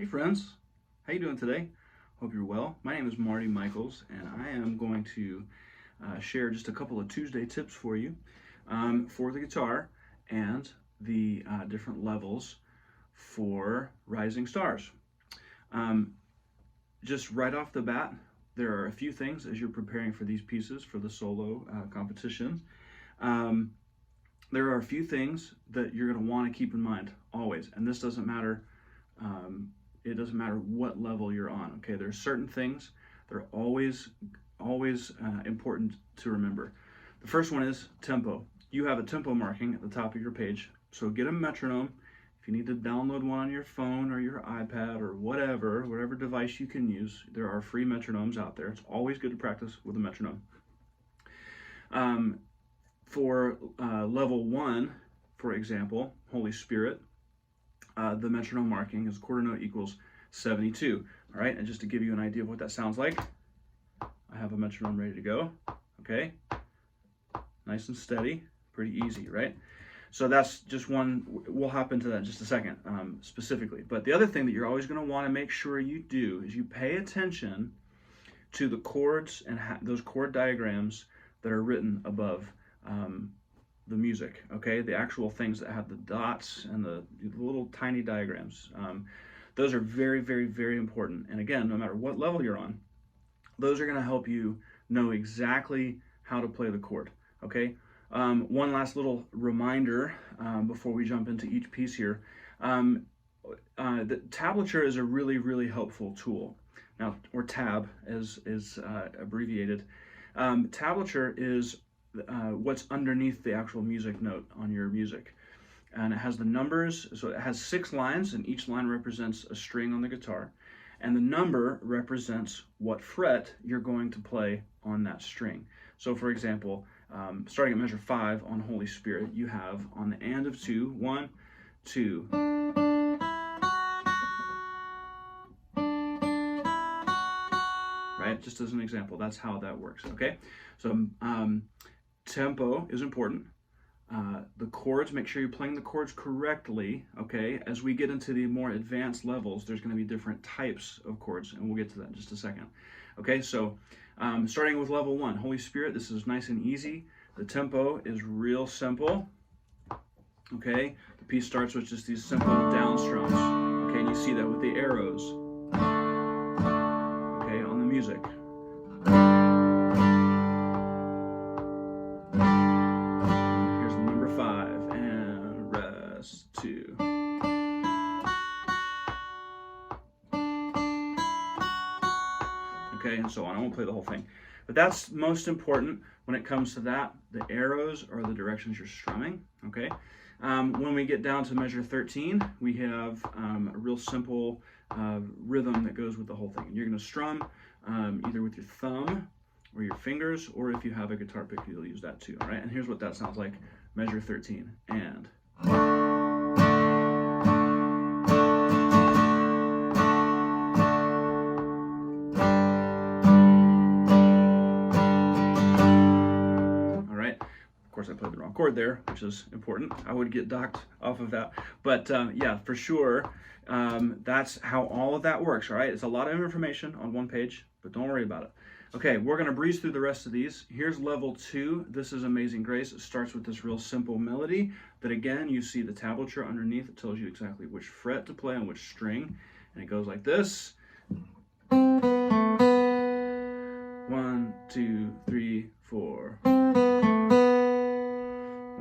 Hey friends, how you doing today? Hope you're well. My name is Marty Mikles, and I am going to share just a couple of Tuesday tips for you for the guitar and the different levels for rising stars. Just right off the bat, there are a few things as you're preparing for these pieces for the solo competition. There are a few things that you're going to want to keep in mind always, and this doesn't matter. It doesn't matter what level you're on. Okay, there's certain things that are always important to remember. The first one is tempo. You have a tempo marking at the top of your page, so get a metronome. If you need to download one on your phone or your iPad or whatever device you can use, there are free metronomes out there. It's always good to practice with a metronome. For level 1, for example, Holy Spirit, the metronome marking is quarter note equals 72. All right, and just to give you an idea of what that sounds like, I have a metronome ready to go. Okay, nice and steady, pretty easy, right? So that's just one. We'll hop into that in just a second specifically. But the other thing that you're always going to want to make sure you do is you pay attention to the chords and those chord diagrams that are written above the music, okay? The actual things that have the dots and the little tiny diagrams. Those are very, very, very important. And again, no matter what level you're on, those are going to help you know exactly how to play the chord, okay? One last little reminder before we jump into each piece here. The tablature is a really, really helpful tool. Now, or tab is abbreviated. Tablature is what's underneath the actual music note on your music, and it has the numbers. So it has 6 lines, and each line represents a string on the guitar, and the number represents what fret you're going to play on that string. So for example, starting at measure 5 on Holy Spirit, you have on the and of 2, 1, 2, right? Just as an example, that's how that works. Okay, so tempo is important. The chords, make sure you're playing the chords correctly, okay? As we get into the more advanced levels, there's going to be different types of chords, and we'll get to that in just a second. Okay, so starting with level 1, Holy Spirit, this is nice and easy. The tempo is real simple, okay? The piece starts with just these simple down strums, okay? And you see that with the arrows, okay, on the music. Okay, and so on. I won't play the whole thing, but that's most important when it comes to that. The arrows are the directions you're strumming. Okay, when we get down to measure 13, we have a real simple rhythm that goes with the whole thing. And you're going to strum either with your thumb or your fingers, or if you have a guitar pick, you'll use that too. All right, and here's what that sounds like: measure 13 and. I played the wrong chord there, which is important. I would get docked off of that. But yeah, for sure, that's how all of that works, all right? It's a lot of information on one page, but don't worry about it. Okay, we're going to breeze through the rest of these. Here's level 2. This is Amazing Grace. It starts with this real simple melody that, again, you see the tablature underneath. It tells you exactly which fret to play on which string, and it goes like this. 1, 2, 3, 4.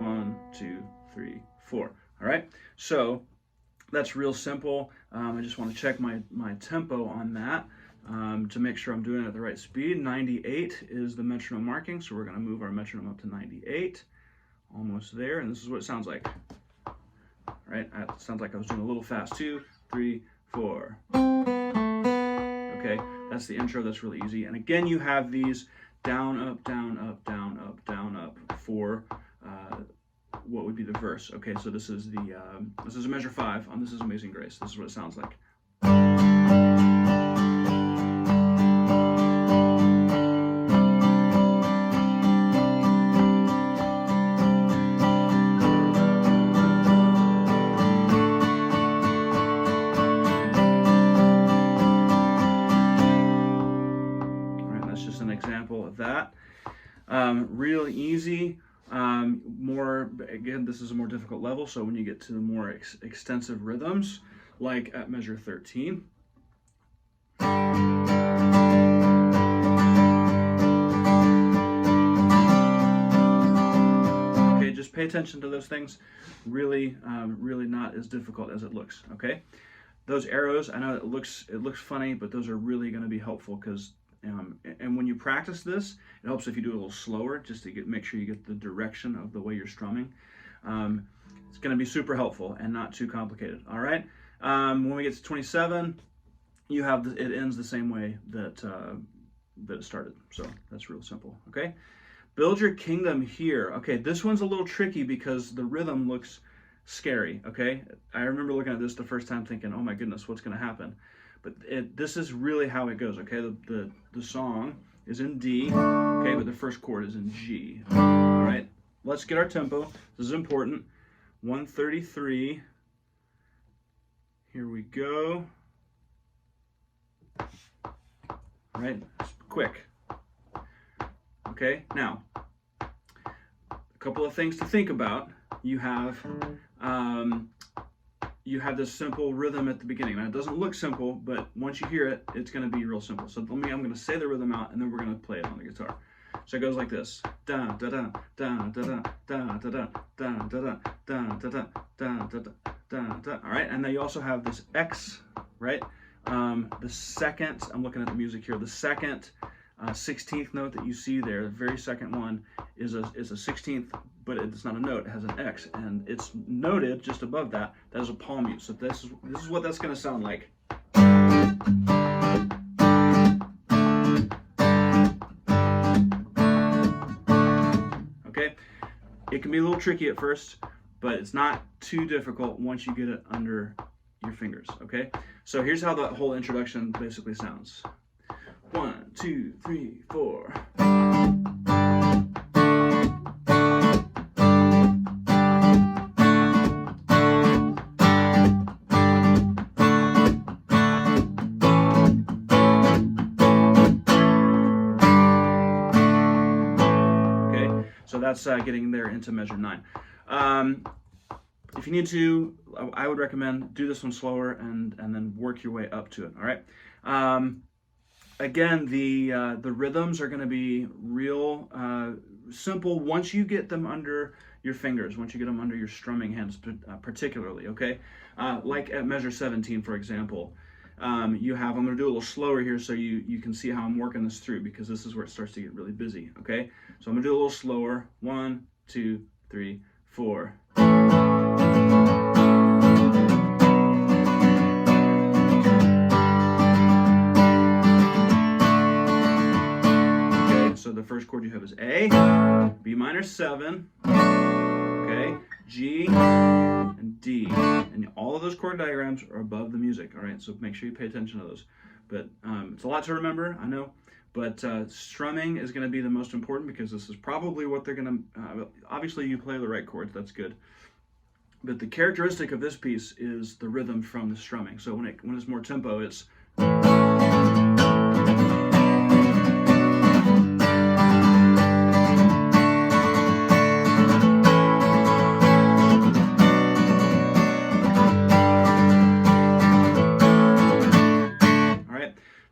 1, 2, 3, 4. All right, so that's real simple. I just want to check my tempo on that to make sure I'm doing it at the right speed. 98 is the metronome marking, so we're going to move our metronome up to 98. Almost there, and this is what it sounds like. All right, it sounds like I was doing a little fast. 2, 3, 4. Okay, that's the intro. That's really easy. And again, you have these down, up, down, up, down, up, down, up for what would be the verse. Okay, so this is the this is a measure 5 on This Is Amazing Grace. This is what it sounds like. Real easy. Again, this is a more difficult level, so when you get to the more extensive rhythms, like at measure 13, okay, just pay attention to those things. Really, really not as difficult as it looks. Okay, those arrows, I know it looks funny, but those are really going to be helpful because. And when you practice this, it helps if you do it a little slower, just to make sure you get the direction of the way you're strumming. It's going to be super helpful and not too complicated. All right. When we get to 27, you have it ends the same way that it started. So that's real simple. Okay. Build your kingdom here. Okay, this one's a little tricky because the rhythm looks scary. Okay, I remember looking at this the first time thinking, oh my goodness, what's going to happen? But this is really how it goes, okay? The song is in D, okay, but the first chord is in G. All right, let's get our tempo. This is important. 133. Here we go. All right, quick. Okay, now, a couple of things to think about. You have this simple rhythm at the beginning. Now, it doesn't look simple, but once you hear it, it's going to be real simple. So I'm going to say the rhythm out, and then we're going to play it on the guitar. So it goes like this. Da da da da da da da da da da da da da da da. All right, and then you also have this X, right? The second, I'm looking at the music here, the second 16th note that you see there, the very second one is a 16th, but it's not a note, it has an X, and it's noted just above that. That is a palm mute. So this is what that's going to sound like. Okay, it can be a little tricky at first, but it's not too difficult once you get it under your fingers. Okay, so here's how the whole introduction basically sounds. 1, 2, 3, 4. Okay, so that's getting there into measure 9. If you need to, I would recommend do this one slower and then work your way up to it. All right. Again, the rhythms are going to be real simple once you get them under your fingers, once you get them under your strumming hands particularly, okay? Like at measure 17, for example, I'm going to do a little slower here so you can see how I'm working this through, because this is where it starts to get really busy, okay? So I'm going to do a little slower. 1, 2, 3, 4. So the first chord you have is A, B minor 7, okay, G, and D. And all of those chord diagrams are above the music, all right? So make sure you pay attention to those. But it's a lot to remember, I know, but strumming is going to be the most important, because this is probably what they're going to, obviously you play the right chords, that's good. But the characteristic of this piece is the rhythm from the strumming. So when it's more tempo, it's...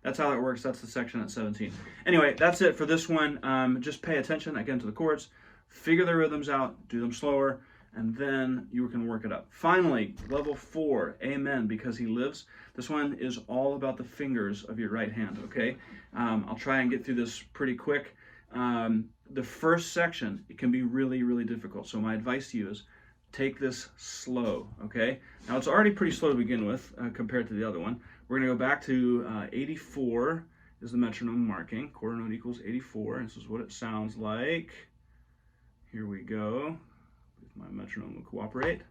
That's how it works. That's the section at 17. Anyway, that's it for this one. Just pay attention, again, to the chords. Figure the rhythms out. Do them slower. And then you can work it up. Finally, level 4, Amen, because He lives. This one is all about the fingers of your right hand, okay? I'll try and get through this pretty quick. The first section, it can be really, really difficult. So my advice to you is take this slow, okay? Now, it's already pretty slow to begin with compared to the other one. We're going to go back to 84 is the metronome marking. Quarter note equals 84. This is what it sounds like. Here we go. If my metronome will cooperate.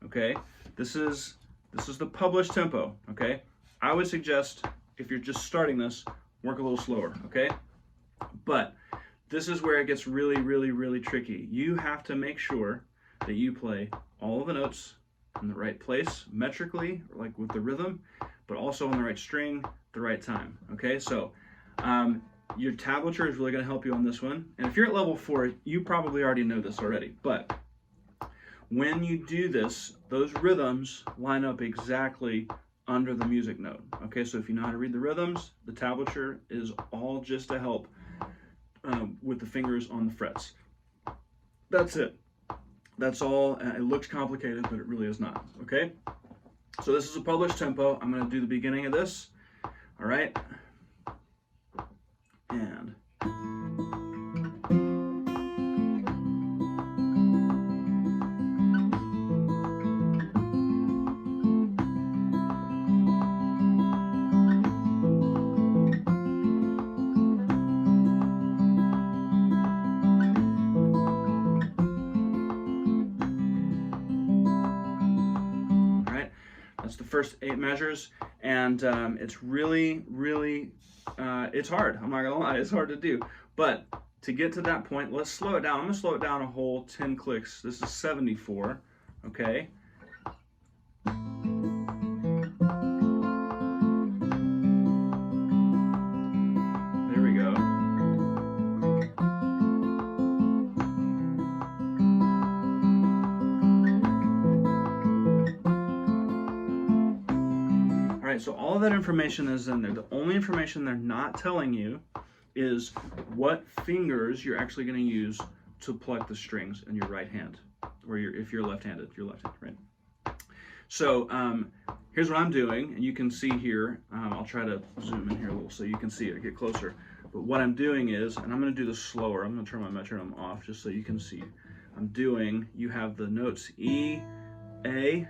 Okay, this is the published tempo, okay? I would suggest, if you're just starting this, work a little slower, okay? But this is where it gets really, really, really tricky. You have to make sure that you play all of the notes in the right place, metrically, like with the rhythm, but also on the right string, the right time, okay? So your tablature is really going to help you on this one. And if you're at level 4, you probably already know this already. But when you do this, those rhythms line up exactly under the music note. Okay, so if you know how to read the rhythms, the tablature is all just to help with the fingers on the frets. That's it. That's all. It looks complicated, but it really is not. Okay, so this is a published tempo. I'm going to do the beginning of this. All right. And that's the first 8 measures, and it's really, really, it's hard. I'm not gonna lie, it's hard to do. But to get to that point, let's slow it down. I'm gonna slow it down a whole 10 clicks. This is 74, okay? There we go. So all of that information is in there. The only information they're not telling you is what fingers you're actually going to use to pluck the strings in your right hand, or if you're left-handed, your left hand, right? So here's what I'm doing, and you can see here. I'll try to zoom in here a little so you can see it, get closer. But what I'm doing is, and I'm going to do this slower. I'm going to turn my metronome off just so you can see. You have the notes E, A,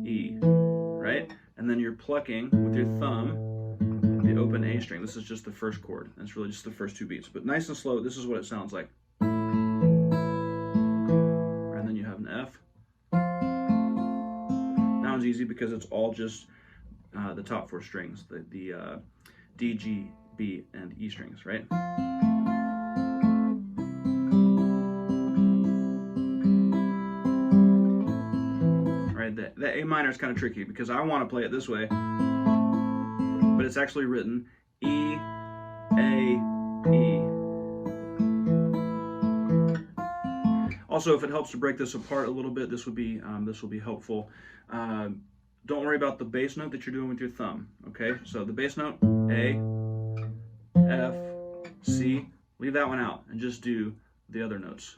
E, right? And then you're plucking with your thumb the open A string. This is just the first chord. It's really just the first 2 beats. But nice and slow, this is what it sounds like. And then you have an F. That one's easy because it's all just the top 4 strings, the D, G, B, and E strings, right? The A minor is kind of tricky because I want to play it this way, but it's actually written E, A, E. Also, if it helps to break this apart a little bit, this will be helpful. Don't worry about the bass note that you're doing with your thumb. Okay, so the bass note A, F, C. Leave that one out and just do the other notes.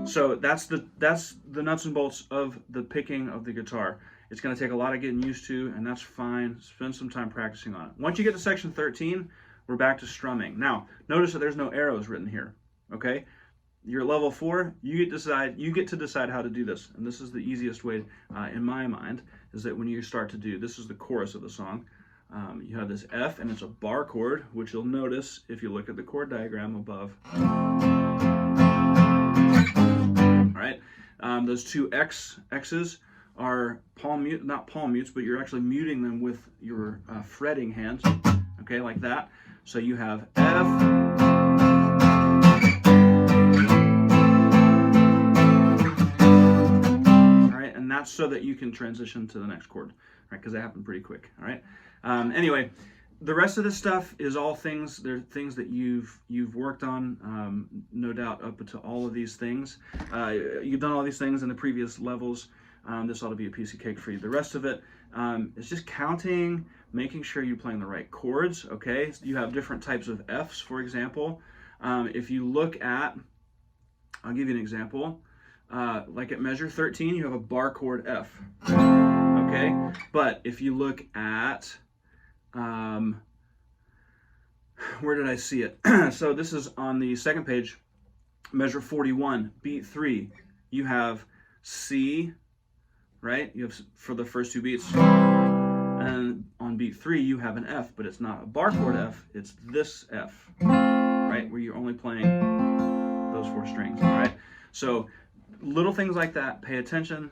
So that's the nuts and bolts of the picking of the guitar. It's going to take a lot of getting used to, and that's fine. Spend some time practicing on it. Once you get to section 13, we're back to strumming. Now, notice that there's no arrows written here. Okay, you're at level 4. You get to decide how to do this, and this is the easiest way, in my mind, is that when you start to do this is the chorus of the song. You have this F, and it's a bar chord, which you'll notice if you look at the chord diagram above. Those 2 X's are not palm mutes, but you're actually muting them with your fretting hands, okay, like that. So you have F, all right, and that's so that you can transition to the next chord, right, because they happen pretty quick, all right. Anyway, the rest of this stuff is all things. They're things that you've worked on, no doubt, up to all of these things. You've done all these things in the previous levels. This ought to be a piece of cake for you. The rest of it is just counting, making sure you're playing the right chords. Okay, you have different types of Fs, for example. If you look at, I'll give you an example. Like at measure 13, you have a bar chord F. Okay, but if you look at where did I see it? So this is on the second page, measure 41, beat 3. You have C, right? You have for the first 2 beats. And on beat 3, you have an F, but it's not a bar chord F, it's this F, right? Where you're only playing those 4 strings, all right? So little things like that, pay attention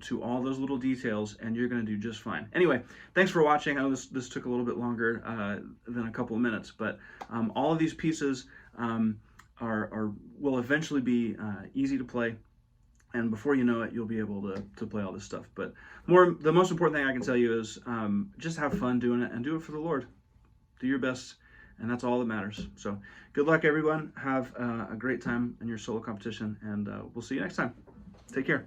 to all those little details, and you're going to do just fine. Anyway, thanks for watching. I know this took a little bit longer than a couple of minutes, but all of these pieces will eventually be easy to play. and before you know it, you'll be able to play all this stuff. But the most important thing I can tell you is just have fun doing it and do it for the Lord. Do your best, and that's all that matters. So good luck, everyone. Have a great time in your solo competition, and we'll see you next time. Take care.